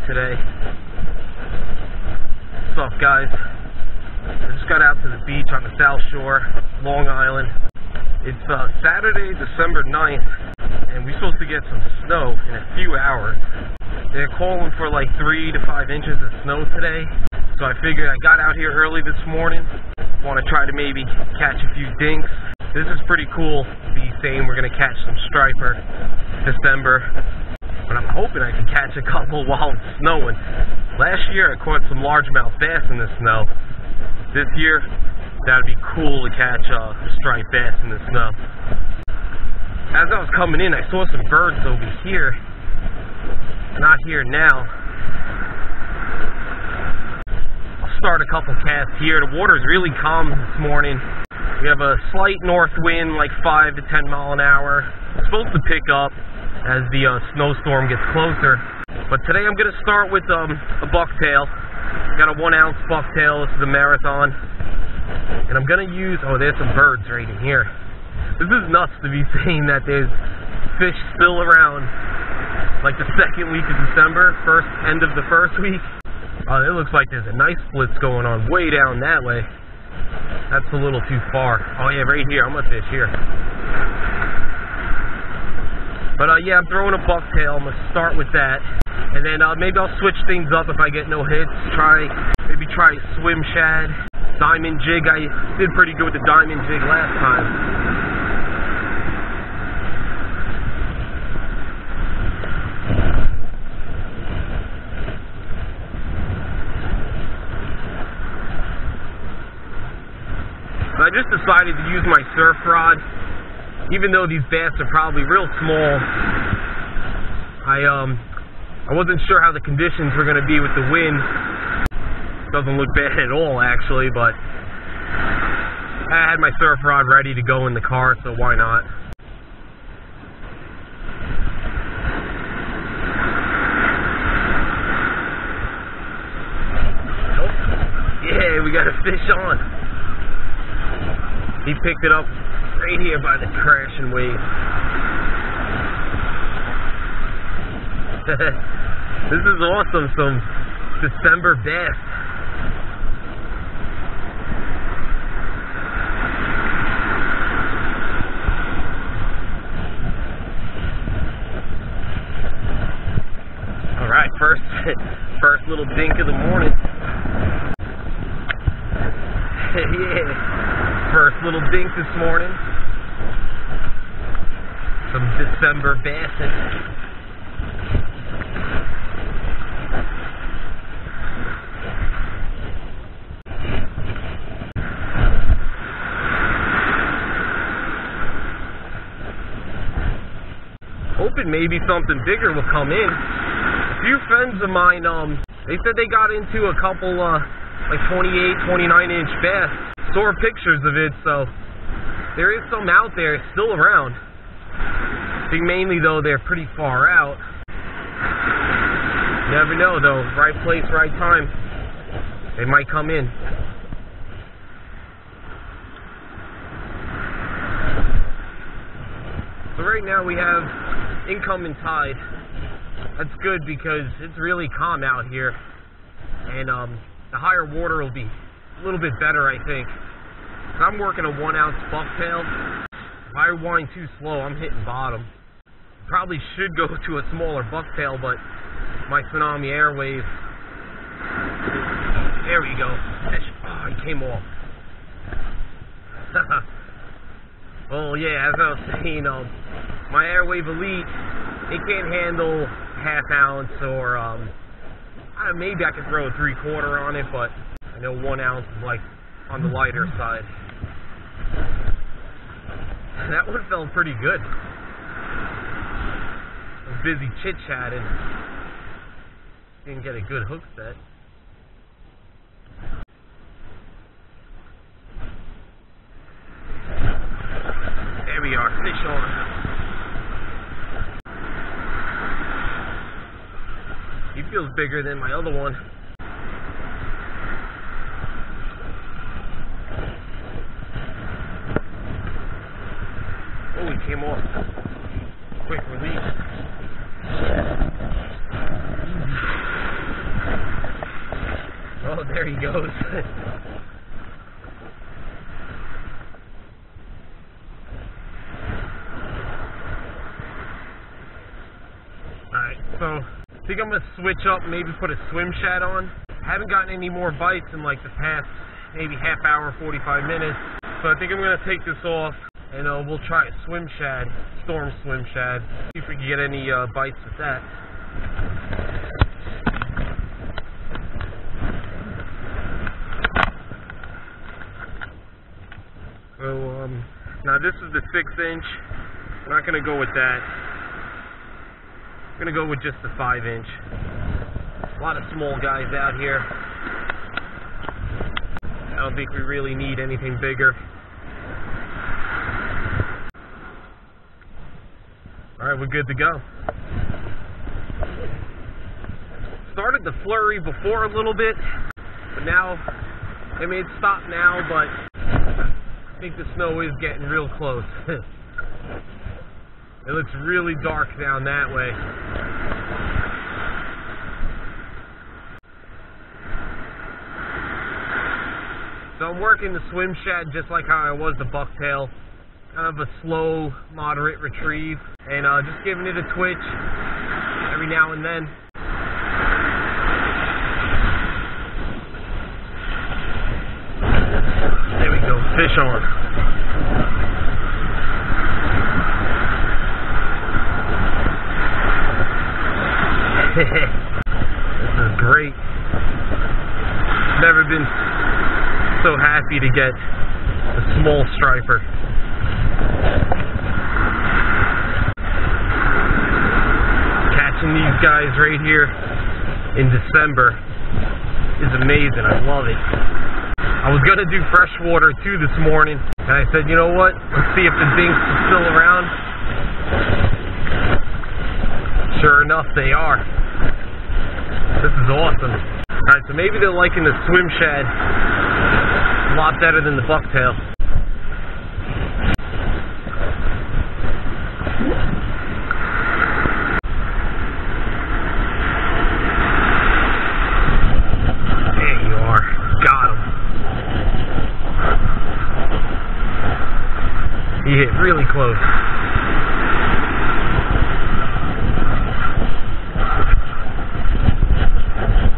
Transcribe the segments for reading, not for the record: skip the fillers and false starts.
today. What's up, guys? I just got out to the beach on the South Shore, Long Island. It's Saturday, December 9th, and we're supposed to get some snow in a few hours. They're calling for like 3 to 5 inches of snow today, so I figured I got out here early this morning. Want to try to maybe catch a few dinks. This is pretty cool to be saying we're going to catch some striper December. But I'm hoping I can catch a couple while it's snowing. Last year I caught some largemouth bass in the snow. This year, that'd be cool to catch striped bass in the snow. As I was coming in, I saw some birds over here. Not here now. I'll start a couple casts here. The water's really calm this morning. We have a slight north wind, like 5 to 10 mile an hour. It's supposed to pick up as the snowstorm gets closer. But today I'm going to start with a bucktail. Got a 1 ounce bucktail. This is a marathon. And I'm going to use, oh, there's some birds right in here. This is nuts to be saying that there's fish still around like the second week of December, end of the first week. Oh, it looks like there's a nice splits going on way down that way. That's a little too far. Oh yeah, right here. I'm gonna fish here. But yeah, I'm throwing a bucktail. I'm gonna start with that, and then maybe I'll switch things up if I get no hits. Maybe try swim shad, diamond jig. I did pretty good with the diamond jig last time. I just decided to use my surf rod, even though these bass are probably real small. I wasn't sure how the conditions were going to be with the wind. Doesn't look bad at all, actually, but I had my surf rod ready to go in the car, so why not? Oh, yeah, we got a fish on. He picked it up right here by the crashing wave. This is awesome, some December bass. Alright, first little dink of the morning. Yeah. First little dink this morning. Some December bassing. Hoping maybe something bigger will come in. A few friends of mine, they said they got into a couple like 28, 29-inch bass. Saw pictures of it, so there is some out there still around. I think mainly though they're pretty far out. Never know though, right place, right time. They might come in. So right now we have incoming tide. That's good because it's really calm out here, and the higher water will be a little bit better, I think. I'm working a 1 ounce bucktail. If I wind too slow, I'm hitting bottom. Probably should go to a smaller bucktail, but my Tsunami Airwave. There we go. Oh, it came off. Well, yeah, as I was saying, my Airwave Elite, it can't handle ½ ounce or maybe I could throw a 3/4 on it, but I know 1 ounce is like on the lighter side. That one felt pretty good. I was busy chit-chatting. Didn't get a good hook set. There we are, fish on. He feels bigger than my other one. Oh, he came off. Quick release. So I think I'm going to switch up, maybe put a swim shad on. I haven't gotten any more bites in like the past maybe half hour, 45 minutes. So I think I'm going to take this off and we'll try a swim shad, storm swim shad. See if we can get any bites with that. So now this is the 6-inch. I'm not going to go with that. I'm going to go with just the 5-inch. A lot of small guys out here. I don't think we really need anything bigger. Alright, we're good to go. Started the flurry before a little bit, but now, I mean, it's stopped now, but I think the snow is getting real close. It looks really dark down that way. So I'm working the swim shad just like how I was the bucktail. Kind of a slow, moderate retrieve. And just giving it a twitch every now and then. There we go, fish on. This is great. Never been so happy to get a small striper. Catching these guys right here in December is amazing. I love it. I was going to do freshwater too this morning, and I said, you know what? Let's see if the dinks are still around. Sure enough, they are. This is awesome. Alright, so maybe they're liking the swim shad a lot better than the bucktail. There you are. Got him. He hit really close.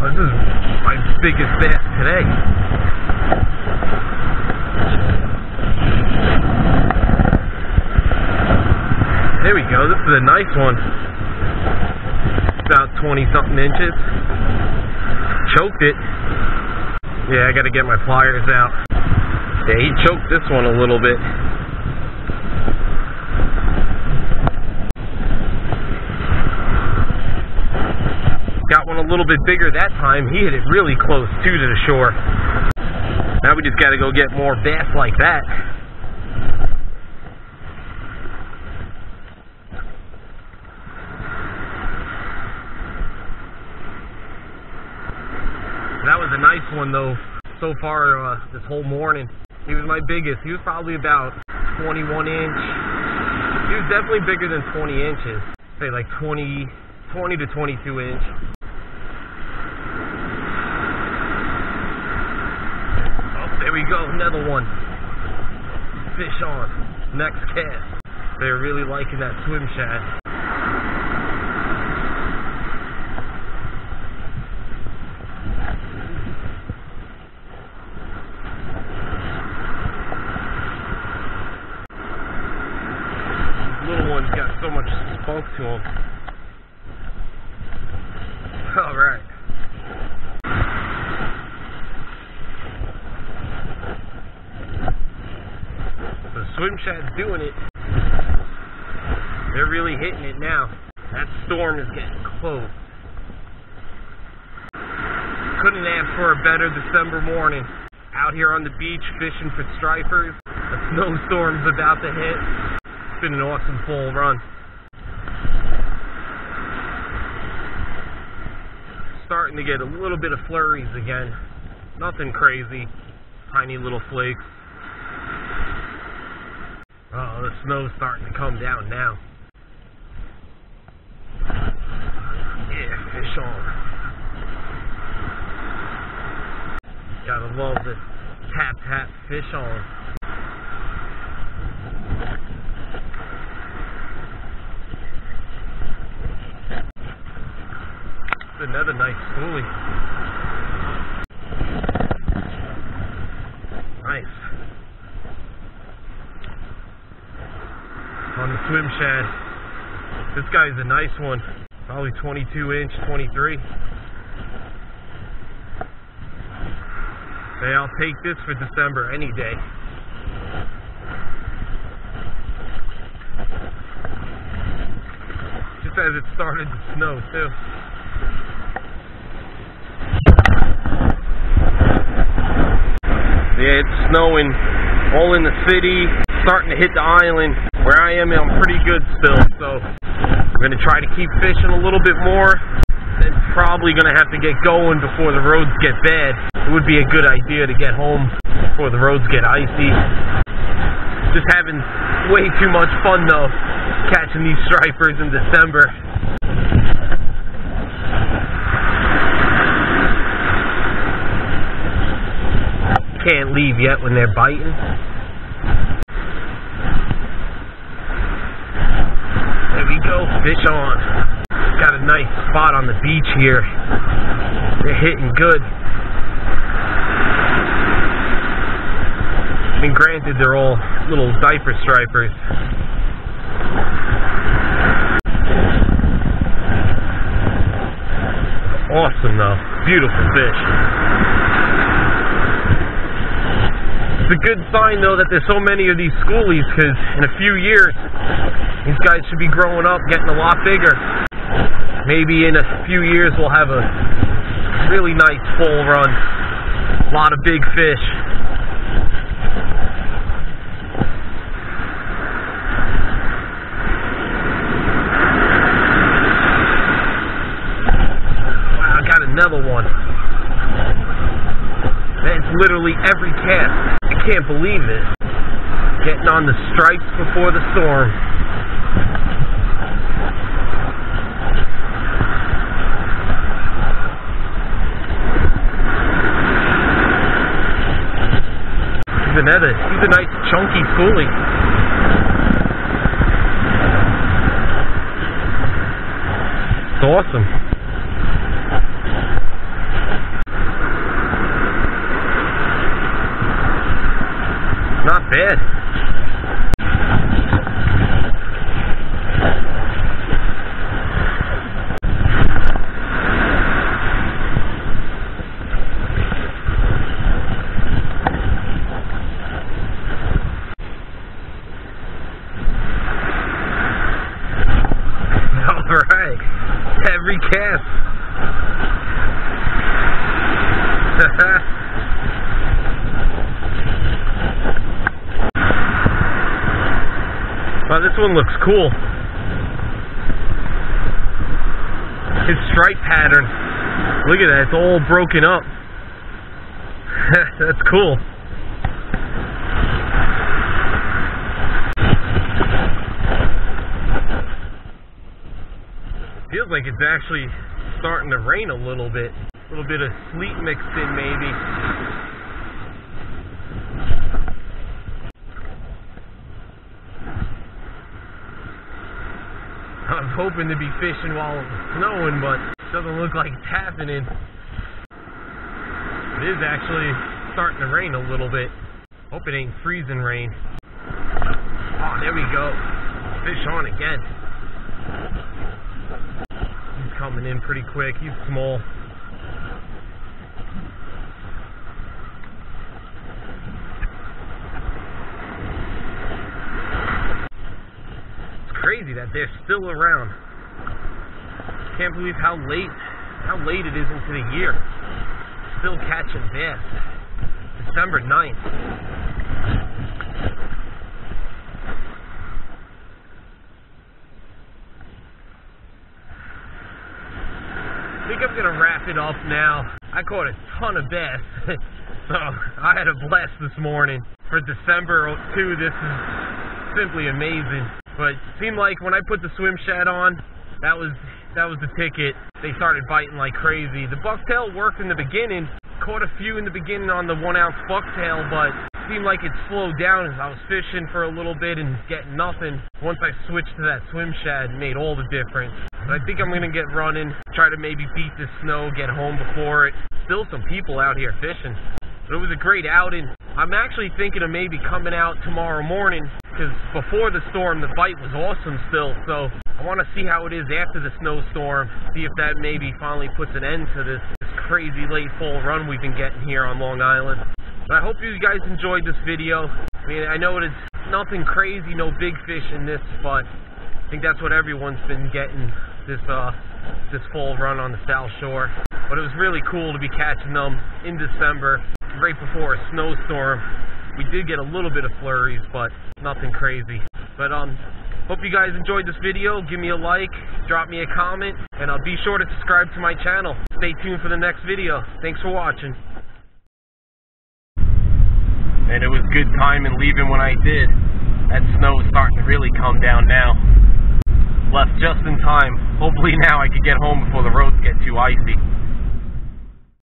This is my biggest bass today. There we go. This is a nice one. About 20-something inches. Choked it. Yeah, I got to get my pliers out. Yeah, he choked this one a little bit. Got one a little bit bigger that time. He hit it really close too to the shore. Now we just got to go get more bass like that. That was a nice one though. So far this whole morning, he was my biggest. He was probably about 21 inch. He was definitely bigger than 20 inches. Say like 20 to 22 inch. There we go, another one. Fish on. Next cast. They're really liking that swim shad. These little ones got so much spunk to them. Alright. Swim shad's doing it. They're really hitting it now. That storm is getting close. Couldn't ask for a better December morning. Out here on the beach fishing for stripers. A snowstorm's about to hit. It's been an awesome full run. Starting to get a little bit of flurries again. Nothing crazy. Tiny little flakes. Oh, the snow's starting to come down now. Yeah, fish on. Gotta love the tap tap fish on. another nice schoolie. Nice. On the swim shad. This guy's a nice one. Probably 22 inch, 23. Hey, I'll take this for December any day. Just as it started to snow too. Yeah, it's snowing all in the city, starting to hit the island. Where I am, I'm pretty good still, so I'm going to try to keep fishing a little bit more. Then probably going to have to get going before the roads get bad. It would be a good idea to get home before the roads get icy. Just having way too much fun though, catching these stripers in December. Can't leave yet when they're biting. There we go, fish on. Got a nice spot on the beach here. They're hitting good. I mean, granted, they're all little diaper stripers. Awesome though, beautiful fish. It's a good sign though that there's so many of these schoolies, because in a few years these guys should be growing up, getting a lot bigger. Maybe in a few years we'll have a really nice full run. A lot of big fish. Wow, I got another one. It's literally every cast. I can't believe it. Getting on the stripes before the storm. He's a nice chunky schoolie. It's awesome. Not bad. Alright. Every cast. Wow, this one looks cool. His stripe pattern. Look at that, it's all broken up. That's cool. Feels like it's actually starting to rain a little bit. A little bit of sleet mixed in maybe. I was hoping to be fishing while it was snowing, but it doesn't look like it's happening. It is actually starting to rain a little bit. Hope it ain't freezing rain. Oh, there we go. Fish on again. He's coming in pretty quick. He's small. Crazy that they're still around. Can't believe how late it is into the year. Still catching bass. December 9th. I think I'm gonna wrap it up now. I caught a ton of bass. So I had a blast this morning. For December 2, this is simply amazing. But it seemed like when I put the swim shad on, that was the ticket. They started biting like crazy. The bucktail worked in the beginning. Caught a few in the beginning on the 1 ounce bucktail, but it seemed like it slowed down as I was fishing for a little bit and getting nothing. Once I switched to that swim shad, it made all the difference. But I think I'm going to get running, try to maybe beat the snow, get home before it. Still some people out here fishing. But it was a great outing. I'm actually thinking of maybe coming out tomorrow morning, because before the storm, the bite was awesome still. So I want to see how it is after the snowstorm, see if that maybe finally puts an end to this crazy late fall run we've been getting here on Long Island. But I hope you guys enjoyed this video. I mean, I know it's nothing crazy, no big fish in this, but I think that's what everyone's been getting this fall run on the South Shore. But it was really cool to be catching them in December, right before a snowstorm. We did get a little bit of flurries, but nothing crazy. But hope you guys enjoyed this video. Give me a like, drop me a comment, and be sure to subscribe to my channel. Stay tuned for the next video. Thanks for watching. And it was good timing leaving when I did. That snow is starting to really come down now. Left just in time. Hopefully now I can get home before the roads get too icy.